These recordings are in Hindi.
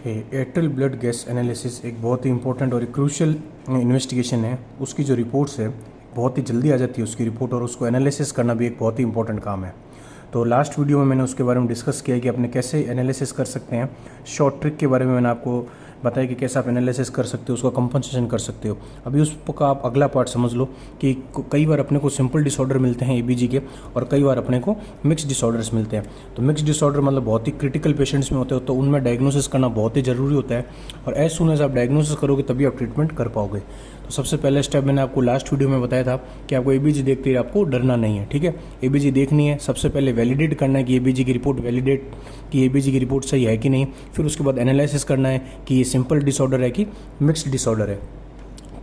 एयरटेल ब्लड गैस एनालिसिस एक बहुत ही इंपॉर्टेंट और क्रूशियल इन्वेस्टिगेशन है। उसकी जो रिपोर्ट्स है बहुत ही जल्दी आ जाती है उसकी रिपोर्ट, और उसको एनालिसिस करना भी एक बहुत ही इंपॉर्टेंट काम है। तो लास्ट वीडियो में मैंने उसके बारे में डिस्कस किया कि अपने कैसे एनालिसिस कर सकते हैं। शॉर्ट ट्रिक के बारे में मैंने आपको बताया कि कैसे आप एनालिसिस कर सकते हो, उसका कंपनसेशन कर सकते हो। अभी उसका आप अगला पार्ट समझ लो कि कई बार अपने को सिंपल डिसऑर्डर मिलते हैं एबीजी के, और कई बार अपने को मिक्स डिसऑर्डर्स मिलते हैं। तो मिक्स डिसऑर्डर मतलब बहुत ही क्रिटिकल पेशेंट्स में होते हो, तो उनमें डायग्नोसिस करना बहुत ही ज़रूरी होता है, और एज सुन एज आप डायग्नोसिस करोगे तभी आप ट्रीटमेंट कर पाओगे। तो सबसे पहले स्टेप मैंने आपको लास्ट वीडियो में बताया था कि आपको एबीजी देखते ही आपको डरना नहीं है, ठीक है। एबीजी देखनी है, सबसे पहले वैलिडेट करना है कि एबीजी की रिपोर्ट वैलिडेट कि एबीजी की रिपोर्ट सही है कि नहीं। फिर उसके बाद एनालिसिस करना है कि ये सिंपल डिसऑर्डर है कि मिक्स्ड डिसऑर्डर है।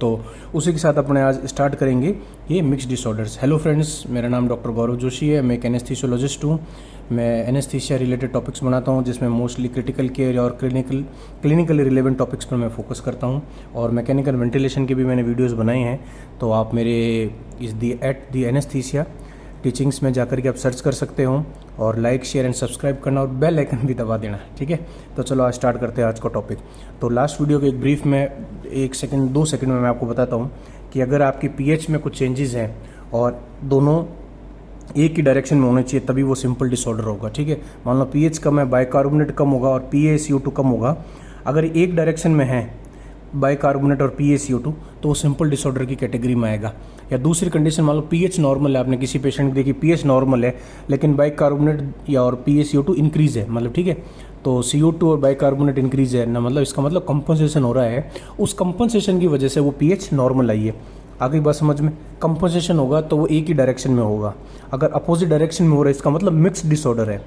तो उसी के साथ अपने आज स्टार्ट करेंगे ये मिक्स डिसऑर्डर्स। हेलो फ्रेंड्स, मेरा नाम डॉक्टर गौरव जोशी है। मैं एक एनेस्थीसियोलॉजिस्ट हूँ। मैं एनेस्थीसिया रिलेटेड टॉपिक्स बनाता हूँ, जिसमें मोस्टली क्रिटिकल केयर और क्लिनिकली रिलेवेंट टॉपिक्स पर मैं फोकस करता हूँ, और मैकेनिकल वेंटिलेशन के भी मैंने वीडियोज़ बनाए हैं। तो आप मेरे एट दी एनेस्थीसिया टीचिंग्स में जाकर के आप सर्च कर सकते हो, और लाइक शेयर एंड सब्सक्राइब करना और बेल आइकन भी दबा देना, ठीक है। तो चलो आज स्टार्ट करते हैं आज का टॉपिक। तो लास्ट वीडियो के एक ब्रीफ में 2 सेकंड में मैं आपको बताता हूँ कि अगर आपकी पीएच में कुछ चेंजेस हैं और दोनों एक ही डायरेक्शन में होने चाहिए तभी वो सिंपल डिसऑर्डर होगा, ठीक है। मान लो पीएच कम है, बाइकार्बोनेट कम होगा और PaCO2 कम होगा। अगर एक डायरेक्शन में है बाइकार्बोनेट और PaCO2 तो वो सिंपल डिसऑर्डर की कैटेगरी में आएगा। या दूसरी कंडीशन, मान लो पीएच नॉर्मल है, आपने किसी पेशेंट की देखी पीएच नॉर्मल है लेकिन बाइकार्बोनेट या और PaCO2 इंक्रीज है, मतलब ठीक है, तो CO2 और बाइकार्बोनेट इंक्रीज है ना, मतलब इसका मतलब कंपनसेशन हो रहा है। उस कंपनसेशन की वजह से वो पीएच नॉर्मल आई है। आगे बात समझ में, कंपनसेशन होगा तो वो एक ही डायरेक्शन में होगा। अगर अपोजिट डायरेक्शन में हो रहा है इसका मतलब मिक्स डिसऑर्डर है।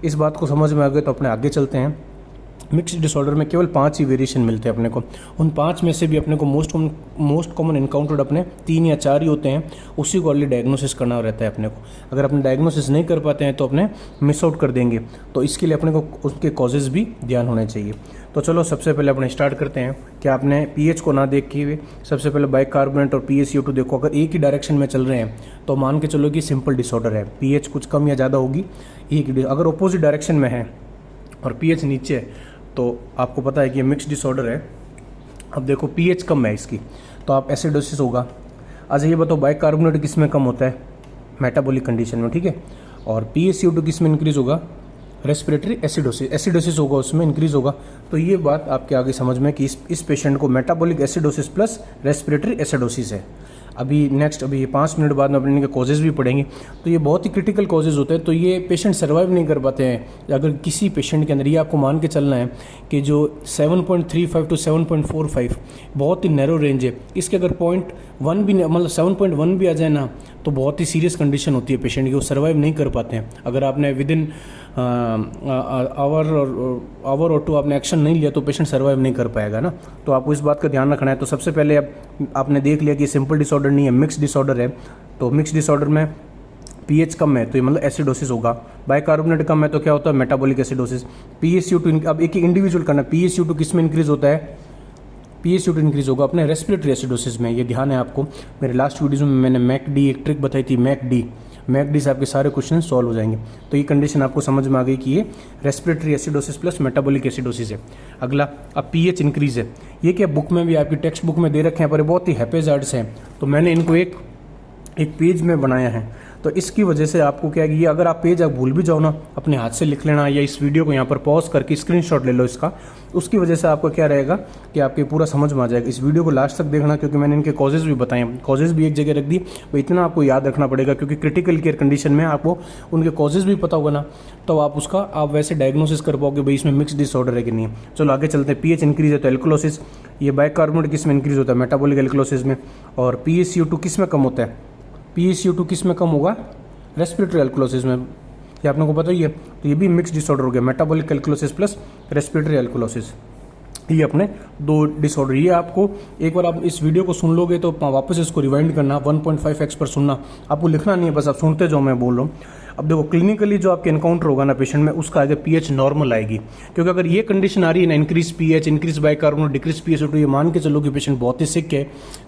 इस बात को समझ में आ गए तो अपने आगे चलते हैं। मिक्स डिसऑर्डर में केवल 5 ही वेरिएशन मिलते हैं अपने को। उन 5 में से भी अपने को मोस्ट कॉमन इनकाउंटर्ड अपने 3 या 4 ही होते हैं, उसी को अर्ली डायग्नोसिस करना रहता है अपने को। अगर अपने डायग्नोसिस नहीं कर पाते हैं तो अपने मिस आउट कर देंगे, तो इसके लिए अपने को उसके कॉजेज़ भी ध्यान होने चाहिए। तो चलो सबसे पहले अपने स्टार्ट करते हैं कि आपने पीएच को ना देख के सबसे पहले बाइकार्बोनेट और PaCO2 देखो। अगर एक ही डायरेक्शन में चल रहे हैं तो मान के चलो कि सिंपल डिसऑर्डर है, पीएच कुछ कम या ज़्यादा होगी एक ही। अगर अपोजिट डायरेक्शन में है और पीएच नीचे है तो आपको पता है कि ये मिक्स डिसऑर्डर है। अब देखो पीएच कम है इसकी, तो आप एसिडोसिस होगा। अच्छा ये बताओ बाइकार्बोनेट किस में कम होता है? मेटाबॉलिक कंडीशन में, ठीक है। और PaCO2 किस में इंक्रीज होगा? रेस्पिरेटरी एसिडोसिस होगा, उसमें इंक्रीज होगा। तो ये बात आपके आगे समझ में कि इस पेशेंट को metabolic acidosis plus respiratory acidosis है। अभी ये 5 मिनट बाद में अपने इनके कॉजेज़ भी पढ़ेंगे। तो ये बहुत ही क्रिटिकल कॉजेज़ होते हैं, तो ये पेशेंट सर्वाइव नहीं कर पाते हैं। अगर किसी पेशेंट के अंदर ये आपको मान के चलना है कि जो 7.35 to 7.45 बहुत ही नैरो रेंज है, इसके अगर 0.1 भी मतलब 7.1 भी आ जाए ना तो बहुत ही सीरियस कंडीशन होती है पेशेंट की, वो सर्वाइव नहीं कर पाते हैं। अगर आपने विदिन आवर और 2 आपने एक्शन नहीं लिया तो पेशेंट सर्वाइव नहीं कर पाएगा ना। तो आपको इस बात का ध्यान रखना है। तो सबसे पहले आपने देख लिया कि सिंपल डिसऑर्डर नहीं है, मिक्स डिसऑर्डर है। तो मिक्स डिसऑर्डर में पीएच कम है तो ये मतलब एसिडोसिस होगा। बाइकार्बोनेट कम है तो क्या होता है? Metabolic acidosis. PaCO2 अब एक ही इंडिविजुअल करना, PaCO2 किस में इंक्रीज होता है? PaCO2 इंक्रीज होगा अपने रेस्पिरेटरी एसिडोसिस में। ये ध्यान है आपको। मेरे लास्ट वीडियो में मैंने मैकडी एक ट्रिक बताई थी, मैकडी से आपके सारे क्वेश्चन सॉल्व हो जाएंगे। तो ये कंडीशन आपको समझ में आ गई कि ये respiratory acidosis plus metabolic acidosis है। अगला, अब पीएच इंक्रीज है। ये क्या बुक में भी आपकी टेक्स्ट बुक में दे रखे हैं, पर बहुत ही हैपेजार्ड्स हैं, तो मैंने इनको एक पेज में बनाया है। तो इसकी वजह से आपको क्या है कि ये अगर आप पेज आप भूल भी जाओ ना, अपने हाथ से लिख लेना, या इस वीडियो को यहाँ पर पॉज करके स्क्रीनशॉट ले लो इसका। उसकी वजह से आपको क्या रहेगा कि आपके पूरा समझ में आ जाएगा। इस वीडियो को लास्ट तक देखना, क्योंकि मैंने इनके कॉजेज़ भी बताए हैं। कॉजेज़ भी एक जगह रख दी, भाई इतना आपको याद रखना पड़ेगा, क्योंकि क्रिटिकल केयर कंडीशन में आपको उनके कॉजेज़ भी पता होगा ना, तो आप वैसे डायग्नोसिस कर पाओगे भाई इसमें मिक्स डिसऑर्डर है कि नहीं। चलो आगे चलते हैं। पीएच इंक्रीज है तो एल्कोलोसिस, ये बाइकार्बोनेट किस में इंक्रीज होता है? मेटाबॉलिक एल्कोलोसिस में। और PaCO2 किस में कम होता है? PaCO2 किस में कम होगा? रेस्पिरेटरी एल्कोलोसिस में। ये आपने को पता ही है। तो ये भी मिक्स डिसऑर्डर हो गया, metabolic alkalosis plus respiratory alkalosis. ये अपने 2 डिसऑर्डर। ये आपको एक बार आप इस वीडियो को सुन लोगे तो वापस इसको रिवाइंड करना, 1.5x पर सुनना, आपको लिखना नहीं है, बस आप सुनते जाओ मैं बोल रहा हूँ। अब देखो क्लिनिकली जो आपके एनकाउंटर होगा ना पेशेंट में, उसका आगे पीएच नॉर्मल आएगी। क्योंकि अगर ये कंडीशन आ रही है ना, increase pH, increase bicarbonate, decrease PaCO2, ये मान के चलो कि पेशेंट बहुत ही सिक है,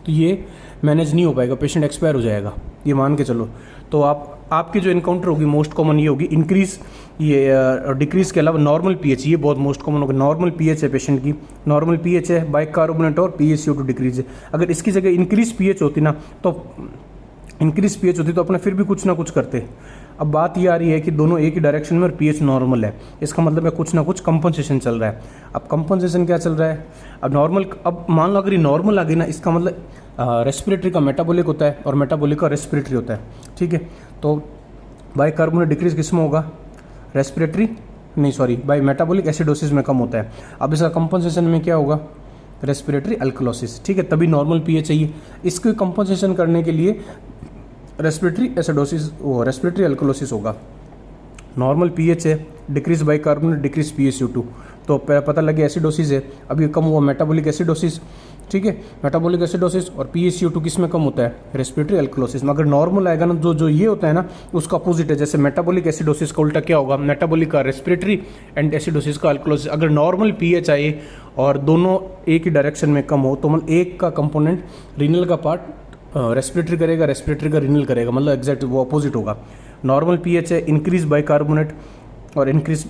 तो ये मैनेज नहीं हो पाएगा, पेशेंट एक्सपायर हो जाएगा, ये मान के चलो। तो आप आपकी जो इनकाउंटर होगी मोस्ट कॉमन ये होगी इंक्रीज, ये डिक्रीज के अलावा नॉर्मल पीएच, ये बहुत मोस्ट कॉमन होगा। नॉर्मल पीएच है पेशेंट की, नॉर्मल पीएच है, बाइकार्बोनेट और PaCO2 डिक्रीज है। अगर इसकी जगह इंक्रीज पीएच होती ना, तो इंक्रीज पीएच होती तो अपने फिर भी कुछ ना कुछ करते। अब बात ये आ रही है कि दोनों एक ही डायरेक्शन में और पीएच नॉर्मल है, इसका मतलब है कुछ ना कुछ कंपनसेशन चल रहा है। अब कंपनसेशन क्या चल रहा है? अब नॉर्मल, अब मान लो अगर ये नॉर्मल आ गई ना, इसका मतलब रेस्पिरेटरी का मेटाबॉलिक होता है और मेटाबॉलिक का रेस्पिरेटरी होता है, ठीक है। तो बाइकार्बोनेट डिक्रीज किस में होगा? रेस्पिरेटरी नहीं, सॉरी, बाई मेटाबॉलिक एसिडोसिस में कम होता है। अब इसका कंपनसेशन में क्या होगा? रेस्पिरेटरी अल्कलोसिस, ठीक है, तभी नॉर्मल पीएच चाहिए। इसको कंपनसेशन करने के लिए रेस्पिरेटरी एसिडोसिस, वो रेस्पिरेटरी अल्कलोसिस होगा। नॉर्मल पीएच है, डिक्रीज बाइकार्बोनेट, डिक्रीज PaCO2, तो पता लगे एसिडोसिस है, अभी कम हुआ मेटाबॉलिक एसिडोसिस, ठीक है। मेटाबॉलिक एसिडोसिस और PaCO2 किस में कम होता है? रेस्पिरेटरी अल्कलोसिस में। अगर नॉर्मल आएगा ना, जो ये होता है ना, उसका अपोजिट है। जैसे मेटाबॉलिक एसिडोसिस का उल्टा क्या होगा? मेटाबॉलिक का रेस्पिरेटरी एंड एसिडोसिस का अल्कलोसिस। अगर नॉर्मल पीएच आए और दोनों एक ही डायरेक्शन में कम हो, तो मतलब एक का कंपोनेंट रीनल का पार्ट रेस्पिरेटरी करेगा, रेस्पिरेटरी का रीनल करेगा, मतलब एग्जैक्ट वो अपोजिट होगा। नॉर्मल पीएच है, इंक्रीज बाइकार्बोनेट और इंक्रीज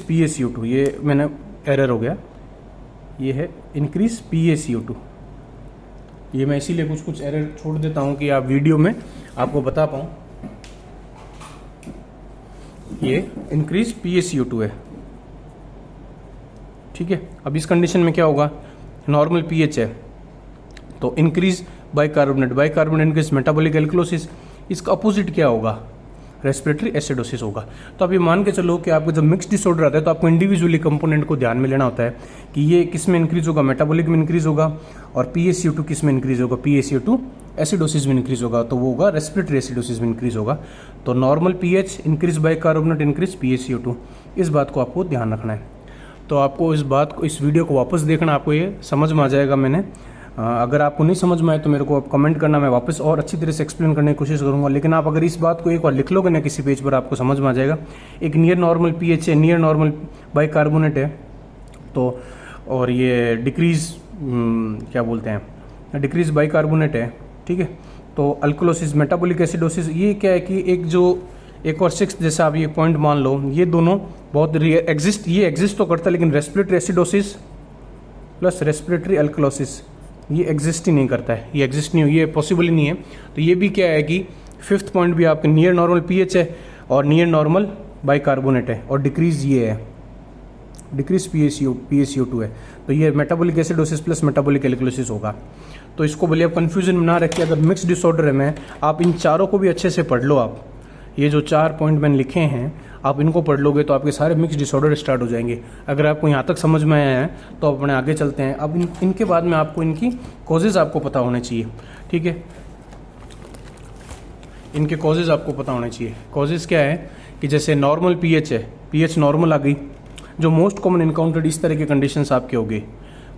PaCO2, ये मैंने एरर हो गया, ये है इंक्रीज PaCO2। ये मैं इसीलिए कुछ एरर छोड़ देता हूँ कि आप वीडियो में आपको बता पाऊँ। ये इंक्रीज PaCO2 है, ठीक है। अब इस कंडीशन में क्या होगा? नॉर्मल पीएच है तो increase bicarbonate, bicarbonate increase metabolic alkalosis. इसका अपोजिट क्या होगा? रेस्पिरेटरी एसिडोसिस होगा। तो आप ये मान के चलो कि आपको जब मिक्स डिसऑर्डर आता है तो आपको इंडिविजुअली कंपोनेंट को ध्यान में लेना होता है कि ये किस में इंक्रीज होगा? मेटाबॉलिक में इंक्रीज होगा। और PaCO2 किस में इंक्रीज होगा? PaCO2 एसिडोसिस में इंक्रीज होगा, तो वो होगा रेस्पिरेटरी एसिडोसिस में इंक्रीज होगा। तो normal pH, increase bicarbonate, increase PaCO2, इस बात को आपको ध्यान रखना है। तो आपको इस वीडियो को वापस देखना, आपको ये समझ में आ जाएगा। मैंने अगर आपको नहीं समझ में आए तो मेरे को आप कमेंट करना, मैं वापस और अच्छी तरह से एक्सप्लेन करने की कोशिश करूंगा। लेकिन आप अगर इस बात को एक बार लिख लोगे ना किसी पेज पर, आपको समझ में आ जाएगा। एक नियर नॉर्मल पीएच है, नियर नॉर्मल बाइकार्बोनेट है, तो और ये डिक्रीज क्या बोलते हैं, डिक्रीज बाइकार्बोनेट है, ठीक है। तो अल्कलोसिस, मेटाबॉलिक एसिडोसिस, ये क्या है कि एक और 6 जैसा आप ये पॉइंट मान लो, ये दोनों बहुत एग्जिस्ट तो करता है, लेकिन respiratory acidosis plus respiratory alkalosis ये एग्जिस्ट ही नहीं करता है, ये एग्जिस्ट नहीं, ये पॉसिबल ही नहीं है। तो ये भी क्या है कि 5th पॉइंट भी आपके नियर नॉर्मल पीएच है और नियर नॉर्मल बाइकार्बोनेट है, और डिक्रीज ये है, डिक्रीज PaCO2 है। तो ये metabolic acidosis plus metabolic alkalosis होगा। तो इसको बोलिए आप कन्फ्यूजन में ना रखिए। अगर मिक्स डिसऑर्डर है में, आप इन चारों को भी अच्छे से पढ़ लो। आप ये जो 4 पॉइंट मैंने लिखे हैं, आप इनको पढ़ लोगे तो आपके सारे मिक्स डिसऑर्डर स्टार्ट हो जाएंगे। अगर आपको यहाँ तक समझ में आया है तो अपने आगे चलते हैं। अब इनके बाद में आपको इनकी कॉजेज़ आपको पता होने चाहिए, ठीक है। इनके कॉजेज़ आपको पता होने चाहिए। कॉजेज़ क्या है कि जैसे नॉर्मल पीएच है, पीएच नॉर्मल आ गई, जो मोस्ट कॉमन इनकाउंटर्ड इस तरह के कंडीशंस आपके हो गए।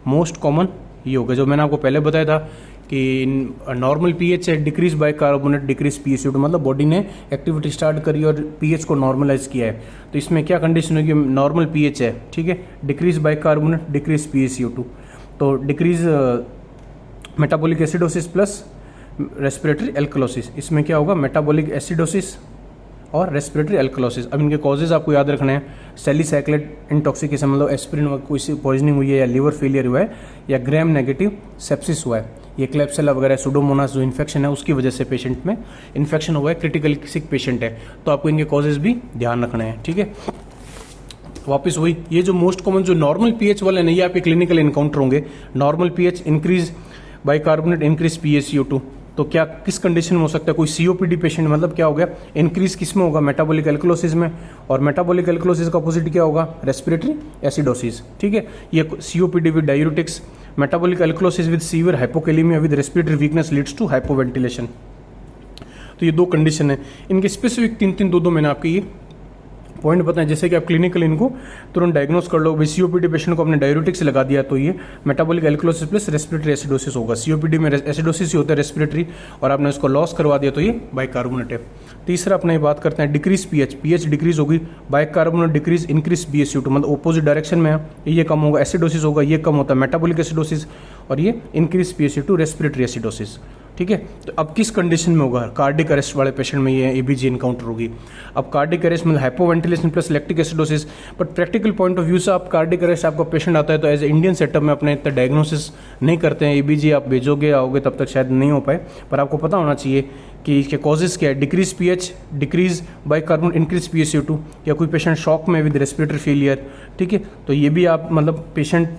मोस्ट कॉमन ये हो गया जो मैंने आपको पहले बताया था कि नॉर्मल पीएच है, डिक्रीज बाइकार्बोनेट, डिक्रीज PaCO2, मतलब बॉडी ने एक्टिविटी स्टार्ट करी और पीएच को नॉर्मलाइज किया है। तो इसमें क्या कंडीशन होगी? नॉर्मल पीएच है, ठीक है, डिक्रीज बाइकार्बोनेट, डिक्रीज PaCO2, तो decrease metabolic acidosis plus respiratory alkalosis. इसमें क्या होगा? मेटाबॉलिक एसिडोसिस और रेस्पिरेटरी एल्कलोसिस। अब इनके कॉजेज आपको याद रखने हैं। सेलिसाइक्लेट इंटॉक्सिकेशन, मतलब एस्पिरिन वगैरह कोई पॉइजनिंग हुई है, या लिवर फेलियर हुआ है, या ग्राम नेगेटिव सेप्सिस हुआ है, ये क्लेप्सिला वगैरह सुडोमोनास जो इन्फेक्शन है उसकी वजह से पेशेंट में इन्फेक्शन हुआ है, क्रिटिकल सिक पेशेंट है, तो आपको इनके कॉजेज भी ध्यान रखने हैं, ठीक है। वापस वही, ये जो मोस्ट कॉमन जो नॉर्मल पीएच वाले नहीं, आपके क्लिनिकल इनकाउंटर होंगे। Normal pH, increase bicarbonate, increase PaCO2, तो क्या किस कंडीशन में हो सकता है? कोई COPD पेशेंट, मतलब क्या हो गया? इंक्रीज किस में होगा? मेटाबॉलिक एल्कलोसिस में, और मेटाबॉलिक एल्कलोसिस का अपोजिट क्या होगा? रेस्पिरेटरी एसिडोसिस, ठीक है। ये COPD with diuretics, metabolic alkalosis with severe hypokalemia with respiratory weakness leads to hypoventilation. तो ये 2 कंडीशन है। इनके स्पेसिफिक 3-3, 2-2 मैंने आपके ये पॉइंट बताएं, जैसे कि आप क्लिनिकल इनको तुरंत डायग्नोस कर लो। COPD पेशेंट को आपने डायूरेटिक से लगा दिया तो ये metabolic alkalosis plus respiratory acidosis होगा। COPD में एसिडोसिस ही होता है रेस्पिरेटरी, और आपने इसको लॉस करवा दिया तो ये बाइकार्बोनेट है। तीसरा अपने बात करते हैं डिक्रीज पीएच डिक्रीज होगी, बाइकार्बोनेट डिक्रीज, इंक्रीज PaCO2, मतलब ऑपोजिट डायरेक्शन में है, ये कम होगा, एसिडोसिस होगा, ये कम होता है मेटाबॉलिक एसिडोसिस, और ये इंक्रीज PaCO2 रेस्पिरेटरी एसिडोसिस, ठीक है। तो अब किस कंडीशन में होगा, कार्डिक अरेस्ट वाले पेशेंट में ये एबीजी इनकाउंटर होगी। अब कार्डिक अरेस्ट मतलब hypoventilation plus lactic acidosis, but practical point of view से आप कार्डिक अरेस्ट आपका पेशेंट आता है तो एज ए इंडियन सेटअप में अपने इतना डायग्नोसिस नहीं करते हैं। एबीजी आप भेजोगे आओगे तब तक शायद नहीं हो पाए, पर आपको पता होना चाहिए कि इसके कॉजेज क्या है। Decrease pH, decrease bicarbonate, increase PaCO2, या कोई पेशेंट शॉक में विद रेस्पिरेटरी फेलियर, ठीक है। तो ये भी आप मतलब पेशेंट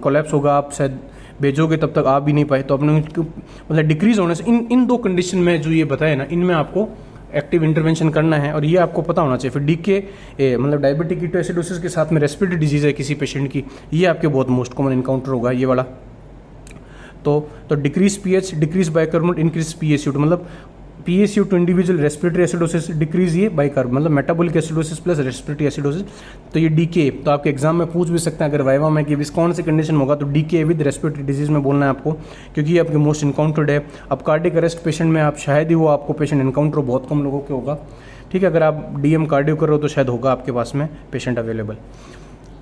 कोलैप्स होगा, आप शायद भेजोगे तब तक आ भी नहीं पाए, तो आपने मतलब डिक्रीज होने से इन दो कंडीशन में जो ये बताया ना, इनमें आपको एक्टिव इंटरवेंशन करना है और ये आपको पता होना चाहिए। फिर डीके मतलब डायबिटिक कीटोएसिडोसिस के साथ में रेस्पिरेटरी डिजीज है किसी पेशेंट की, ये आपके बहुत मोस्ट कॉमन इनकाउंटर होगा ये वाला। तो decrease pH, decrease bicarbonate, increase PaCO2, मतलब PaCO2 individual, respiratory acidosis decrease, ये बाइकार्ब मतलब metabolic acidosis plus respiratory acidosis, तो ये डीके। तो आपके एग्जाम में पूछ भी सकते हैं अगर वाइवा में कि कौन सी कंडीशन में होगा, तो डीके विद रेस्पिरेटरी डिजीज में बोलना है आपको, क्योंकि ये आपके मोस्ट इनकाउंटर्ड है। अब कार्डिक अरेस्ट पेशेंट में आप शायद ही वो आपको पेशेंट इनकाउंटर बहुत कम लोगों के होगा, ठीक है। अगर आप DM कार्डियो कर रहे हो तो शायद होगा आपके पास में पेशेंट अवेलेबल।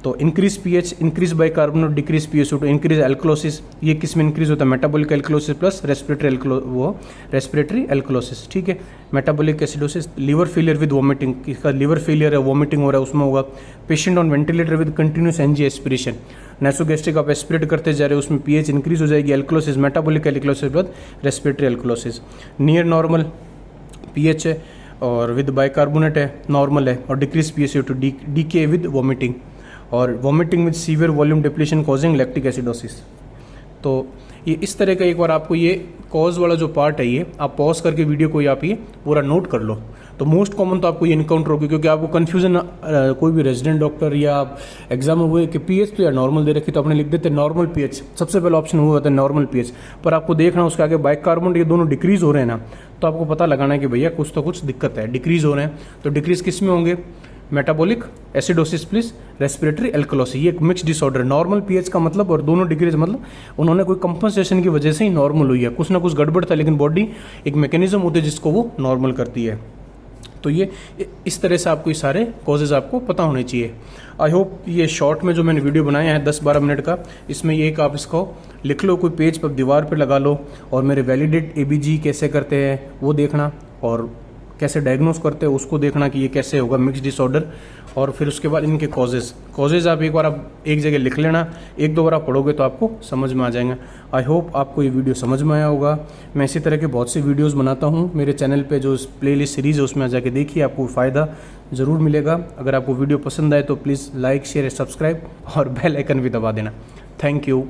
तो increase pH, increase bicarbonate, decrease PaCO2, increase alkalosis, ये किस में इंक्रीज होता है, metabolic alkalosis plus respiratory alkalosis, ठीक है। Metabolic acidosis, liver failure with vomiting, किसका लीवर फेलियर है, वॉमिटिंग हो रहा है, उसमें होगा। Patient on ventilator with continuous NG aspiration, nasogastric आप एस्पिरेट करते जा रहे हो, उसमें पीएच इंक्रीज हो जाएगी, alkalosis, metabolic alkalosis plus respiratory alkalosis. Near normal pH है और विद बाइकार्बोनेट है, नॉर्मल है, और डिक्रीज PaCO2, डीके विद वॉमिटिंग, और vomiting with severe volume depletion causing lactic acidosis. तो ये इस तरह का एक बार आपको ये कॉज वाला जो पार्ट है ये आप पॉज करके वीडियो को आप ये पूरा नोट कर लो। तो मोस्ट कॉमन तो आपको ये इनकाउंटर होगी, क्योंकि आपको कन्फ्यूजन कोई भी रेजिडेंट डॉक्टर या आप एग्जाम में हुए कि पीएच तो या नॉर्मल दे रखी, तो आपने लिख देते नॉर्मल पीएच, सबसे पहला ऑप्शन हुआ होता है नॉर्मल पीएच, पर आपको देखना उसके आगे बाइकार्बोनेट ये दोनों डिक्रीज हो रहे हैं ना, तो आपको पता लगाना है कि भैया कुछ तो कुछ दिक्कत है, डिक्रीज हो रहे हैं। तो डिक्रीज किस में होंगे, metabolic acidosis plus respiratory alkalosis, ये एक मिक्स डिसऑर्डर। नॉर्मल पीएच का मतलब और दोनों डिक्रीज मतलब उन्होंने कोई कंपनसेशन की वजह से ही नॉर्मल हुई है, कुछ ना कुछ गड़बड़ था, लेकिन बॉडी एक मैकेनिज्म होती है जिसको वो नॉर्मल करती है। तो ये इस तरह से आपको ये सारे कॉजेज आपको पता होने चाहिए। आई होप ये शॉर्ट में जो मैंने वीडियो बनाया है 10-12 मिनट का, इसमें ये एक आप इसको लिख लो, कोई पेज पर दीवार पर लगा लो, और मेरे वैलिडेट एबीजी कैसे करते हैं वो देखना, और कैसे डायग्नोस करते हैं उसको देखना कि ये कैसे होगा मिक्स डिसऑर्डर, और फिर उसके बाद इनके कॉजेज आप एक बार आप एक जगह लिख लेना, 1-2 बार आप पढ़ोगे तो आपको समझ में आ जाएंगे। आई होप आपको ये वीडियो समझ में आया होगा। मैं इसी तरह के बहुत से वीडियोस बनाता हूँ मेरे चैनल पे, जो प्लेलिस्ट सीरीज़ है उसमें जाके देखिए, आपको फ़ायदा ज़रूर मिलेगा। अगर आपको वीडियो पसंद आए तो प्लीज़ लाइक, शेयर, सब्सक्राइब और बेल आइकन भी दबा देना। Thank you.